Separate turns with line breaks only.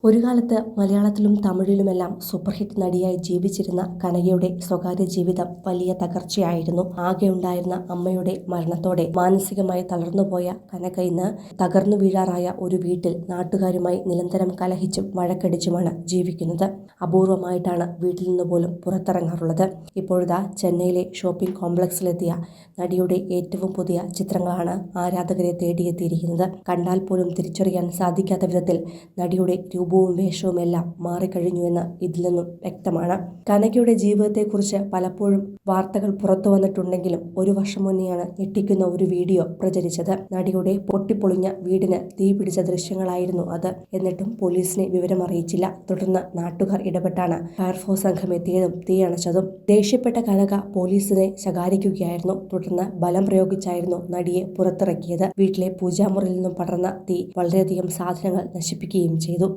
ഒരു കാലത്ത് മലയാളത്തിലും തമിഴിലുമെല്ലാം സൂപ്പർഹിറ്റ് നടിയായി ജീവിച്ചിരുന്ന കനകയുടെ സ്വകാര്യ ജീവിതം വലിയ തകർച്ചയായിരുന്നു. ആകെയുണ്ടായിരുന്ന അമ്മയുടെ മരണത്തോടെ മാനസികമായി തളർന്നുപോയ കനക ഇന്ന് തകർന്നു വീഴാറായ ഒരു വീട്ടിൽ നാട്ടുകാരുമായി നിരന്തരം കലഹിച്ചും വഴക്കടിച്ചുമാണ് ജീവിക്കുന്നത്. അപൂർവമായിട്ടാണ് വീട്ടിൽ നിന്ന് പോലും പുറത്തിറങ്ങാറുള്ളത്. ഇപ്പോഴിതാ ചെന്നൈയിലെ ഷോപ്പിംഗ് കോംപ്ലക്സിലെത്തിയ നടിയുടെ ഏറ്റവും പുതിയ ചിത്രങ്ങളാണ് ആരാധകരെ തേടിയെത്തിയിരിക്കുന്നത്. കണ്ടാൽ പോലും തിരിച്ചറിയാൻ സാധിക്കാത്ത വിധത്തിൽ നടിയുടെ രൂപവും വേഷവുമെല്ലാം മാറിക്കഴിഞ്ഞുവെന്ന് ഇതിൽ നിന്നും വ്യക്തമാണ്. കനകയുടെ ജീവിതത്തെക്കുറിച്ച് പലപ്പോഴും വാർത്തകൾ പുറത്തു വന്നിട്ടുണ്ടെങ്കിലും ഒരു വർഷം മുന്നെയാണ് ഞെട്ടിക്കുന്ന ഒരു വീഡിയോ പ്രചരിച്ചത്. നടിയുടെ പൊട്ടിപ്പൊളിഞ്ഞ വീടിന് തീ പിടിച്ച ദൃശ്യങ്ങളായിരുന്നു അത്. എന്നിട്ടും പോലീസിനെ വിവരമറിയിച്ചില്ല. തുടർന്ന് നാട്ടുകാർ ഇടപെട്ടാണ് ഫയർഫോഴ്സ് സംഘം എത്തിയതും തീയണച്ചതും. ദേഷ്യപ്പെട്ട കനക പോലീസിനെ ശകാരിക്കുകയായിരുന്നു. തുടർന്ന് ബലം പ്രയോഗിച്ചായിരുന്നു നടിയെ പുറത്തിറക്കിയത്. വീട്ടിലെ പൂജാമുറിയിൽ നിന്നും പടർന്ന തീ വളരെയധികം സാധനങ്ങൾ നശിപ്പിക്കുകയും ചെയ്തു.